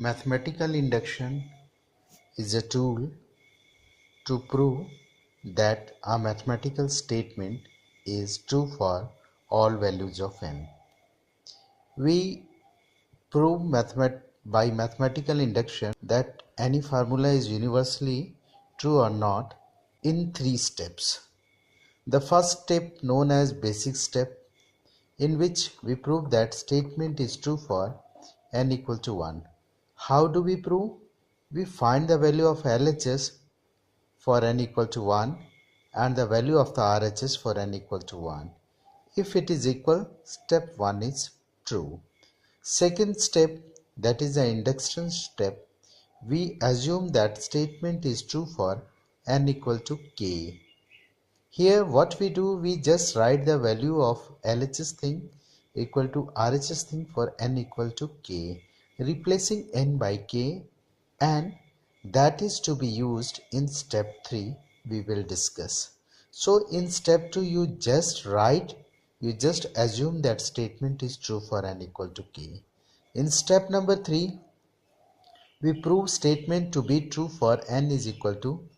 Mathematical induction is a tool to prove that a mathematical statement is true for all values of n. We prove by mathematical induction that any formula is universally true or not in 3 steps. The first step, known as basic step, in which we prove that statement is true for n equal to 1. How do we prove? We find the value of LHS for n equal to 1 and the value of the RHS for n equal to 1. If it is equal, step 1 is true. Second step, that is the induction step, we assume that statement is true for n equal to k. Here what we do, we just write the value of LHS thing equal to RHS thing for n equal to k, replacing n by k, and that is to be used in step 3 we will discuss. So in step 2 you just assume that statement is true for n equal to k. In step number 3 we prove statement to be true for n is equal to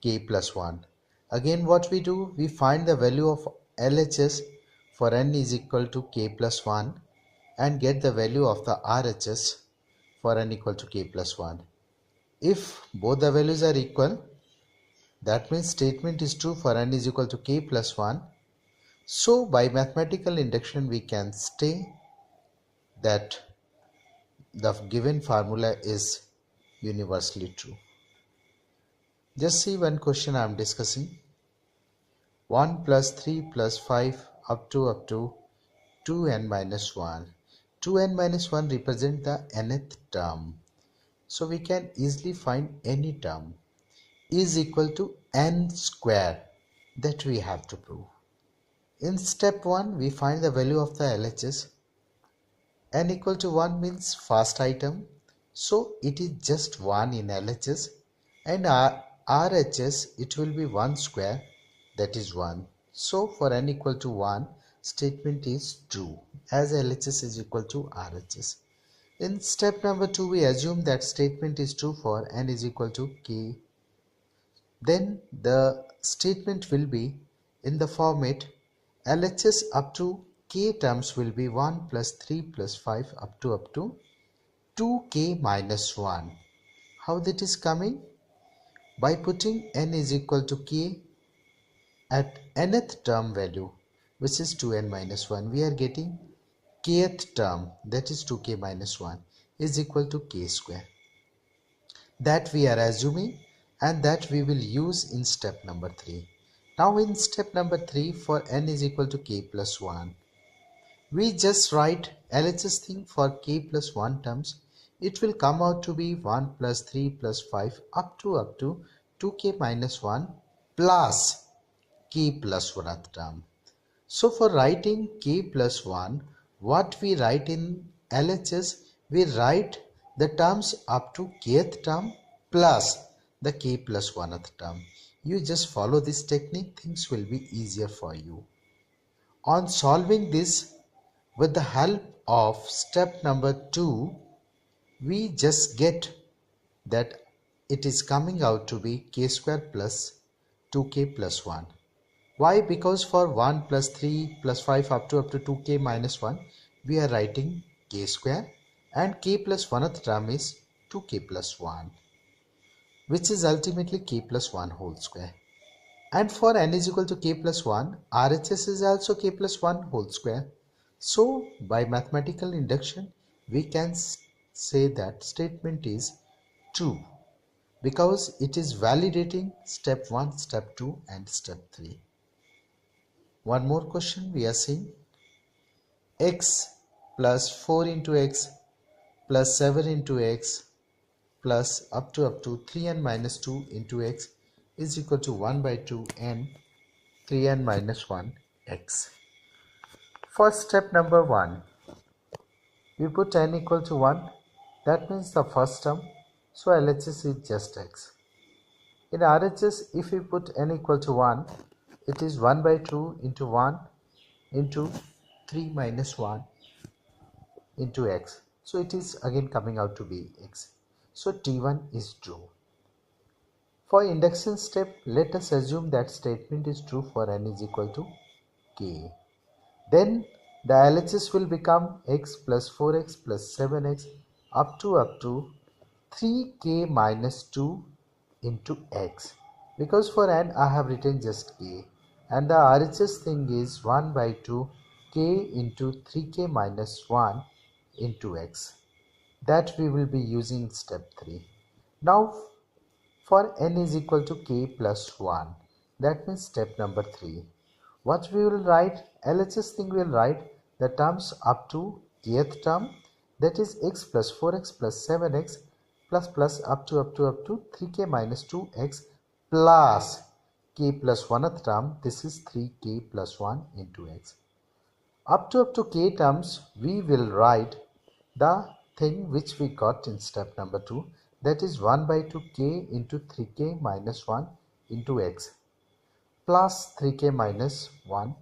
k plus 1. Again what we do, we find the value of LHS for n is equal to k plus 1 and get the value of the RHS for n equal to k plus 1. If both the values are equal, that means statement is true for n is equal to k plus 1. So by mathematical induction we can say that the given formula is universally true. Just see one question I am discussing. 1 plus 3 plus 5 up to 2n minus 1. 2n minus 1 represent the nth term. So we can easily find any term is equal to n square that we have to prove. In step 1 we find the value of the LHS. N equal to 1 means first item, so it is just 1 in LHS, and RHS it will be 1 square, that is 1. So for n equal to 1 statement is true as LHS is equal to RHS. In step number 2 we assume that statement is true for n is equal to k. Then the statement will be in the format LHS up to k terms will be 1 plus 3 plus 5 up to 2k minus 1. How that is coming? By putting n is equal to k at nth term value, which is 2n minus 1, we are getting kth term, that is 2k minus 1 is equal to k square. That we are assuming and that we will use in step number 3. Now in step number 3, for n is equal to k plus 1, we just write LHS thing for k plus 1 terms. It will come out to be 1 plus 3 plus 5 up to 2k minus 1 plus k plus 1th term. So for writing k plus 1, what we write in LHS, we write the terms up to kth term plus the k plus 1th term. You just follow this technique, things will be easier for you. On solving this with the help of step number 2, we just get that it is coming out to be k square plus 2k plus 1. Why? Because for 1 plus 3 plus 5 up to 2k minus 1, we are writing k square, and k plus 1th term is 2k plus 1, which is ultimately k plus 1 whole square. And for n is equal to k plus 1, RHS is also k plus 1 whole square. So by mathematical induction, we can say that statement is true because it is validating step 1, step 2 and step 3. One more question we are seeing. X plus 4 into x plus 7 into x plus up to 3n minus 2 into x is equal to 1 by 2n 3n minus 1 x. For step number 1, we put n equal to 1, that means the first term, so LHS is just x. In RHS, if we put n equal to 1, it is 1 by 2 into 1 into 3 minus 1 into x. So it is again coming out to be x. So T1 is true. For induction step, let us assume that statement is true for n is equal to k. Then the LHS will become x plus 4x plus 7x up to 3k minus 2 into x. Because for n I have written just k, and the RHS thing is 1 by 2 k into 3k minus 1 into x. That we will be using in step 3. Now for n is equal to k plus 1. That means step number 3. What we will write? LHS thing will write the terms up to kth term, that is x plus 4x plus 7x plus up to 3k minus 2x plus k plus 1th term, this is 3k plus 1 into x. Up to k terms we will write the thing which we got in step number 2, that is 1 by 2k into 3k minus 1 into x plus 3k minus 1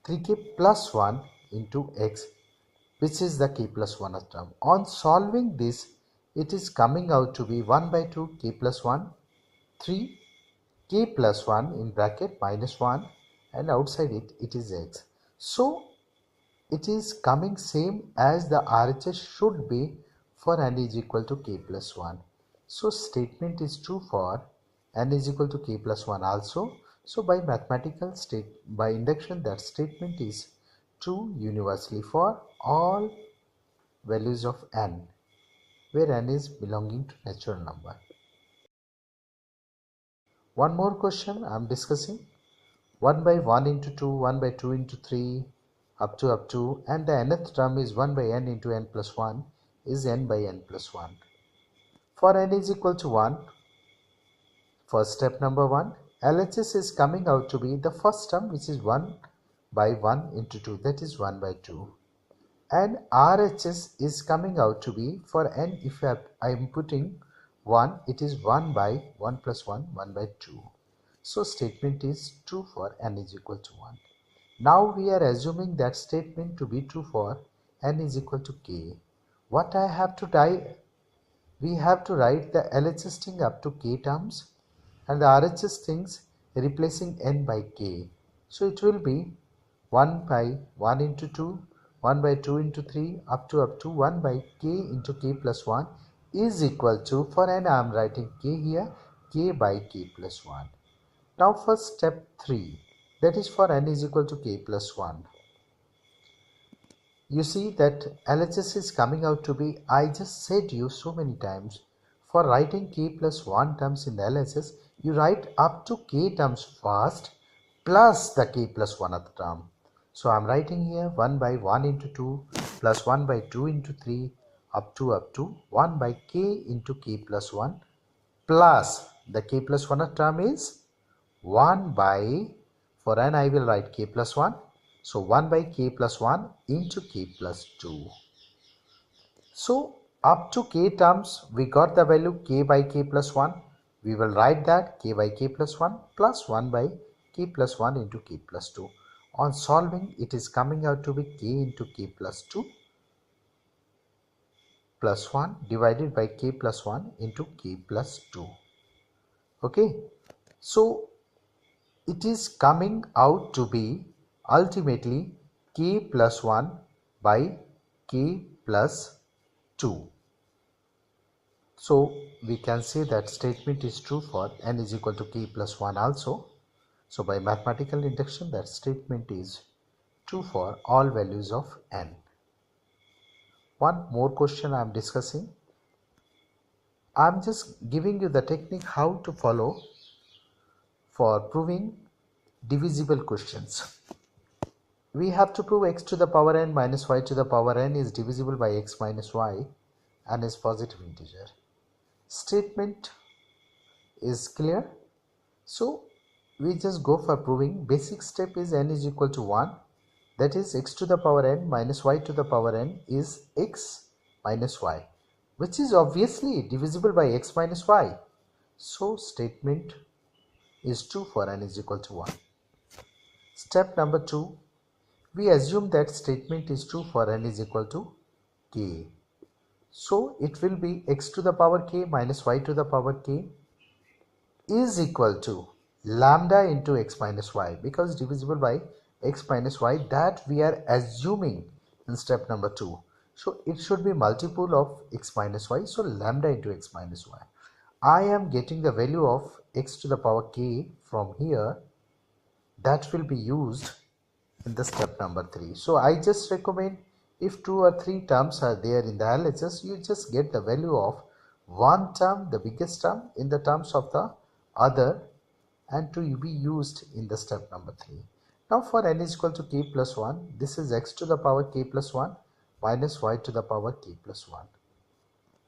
3k plus 1 into x, which is the k plus 1th term. On solving this, it is coming out to be 1 by 2 k plus 1 3 k plus 1 in bracket minus 1, and outside it is x. So it is coming same as the RHS should be for n is equal to k plus 1. So statement is true for n is equal to k plus 1 also. So by induction, that statement is true universally for all values of n, where n is belonging to natural number. One more question I am discussing. 1 by 1 into 2, 1 by 2 into 3, up to, and the nth term is 1 by n into n plus 1 is n by n plus 1. For n is equal to 1, for step number 1, LHS is coming out to be the first term, which is 1 by 1 into 2, that is 1 by 2. And RHS is coming out to be for n, if I am putting 1, it is 1 by 1 plus 1, 1 by 2. So statement is true for n is equal to 1. Now we are assuming that statement to be true for n is equal to k. What I have to write? We have to write the LHS thing up to k terms and the RHS things replacing n by k. So it will be 1 by 1 into 2, 1 by 2 into 3, up to 1 by k into k plus 1 is equal to, for n I am writing k here, k by k plus 1. Now for step 3, that is for n is equal to k plus 1. You see that LHS is coming out to be, I just said you so many times, for writing k plus 1 terms in the LHS, you write up to k terms first plus the k plus 1th term. So I am writing here 1 by 1 into 2 plus 1 by 2 into 3 up to 1 by k into k plus 1 plus the k plus 1th term is 1 by, for n I will write k plus 1. So 1 by k plus 1 into k plus 2. So up to k terms we got the value k by k plus 1. We will write that k by k plus 1 plus 1 by k plus 1 into k plus 2. On solving, it is coming out to be k into k plus 2 plus 1 divided by k plus 1 into k plus 2. Okay. So it is coming out to be ultimately k plus 1 by k plus 2. So we can say that statement is true for n is equal to k plus 1 also. So by mathematical induction, that statement is true for all values of n. One more question I am discussing. I am just giving you the technique how to follow for proving divisible questions. We have to prove x to the power n minus y to the power n is divisible by x minus y and is positive integer. Statement is clear. So we just go for proving. Basic step is n is equal to 1, that is x to the power n minus y to the power n is x minus y, which is obviously divisible by x minus y. So statement is true for n is equal to 1. Step number 2, we assume that statement is true for n is equal to k. So it will be x to the power k minus y to the power k is equal to lambda into x minus y, because divisible by x minus y, that we are assuming in step number 2. So it should be multiple of x minus y, so lambda into x minus y. I am getting the value of x to the power k from here, that will be used in the step number 3. So I just recommend, if 2 or 3 terms are there in the LHS, you just get the value of one term, the biggest term, in the terms of the other, and to be used in the step number 3. Now for n is equal to k plus 1, this is x to the power k plus 1 minus y to the power k plus 1.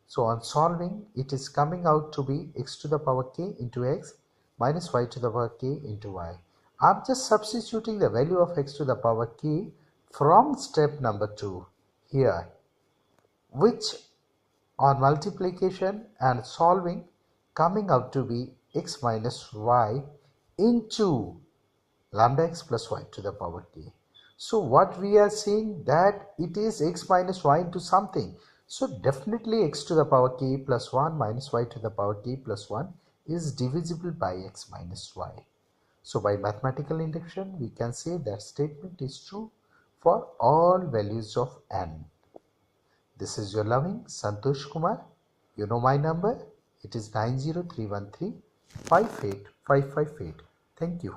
So on solving, it is coming out to be x to the power k into x minus y to the power k into y. I'm just substituting the value of x to the power k from step number 2 here, which on multiplication and solving coming out to be x minus y into lambda x plus y to the power k. So what we are seeing, that it is x minus y into something. So definitely x to the power k plus 1 minus y to the power k plus 1 is divisible by x minus y. So by mathematical induction, we can say that statement is true for all values of n. This is your loving Santosh Kumar. You know my number. It is 90313 58558. Thank you.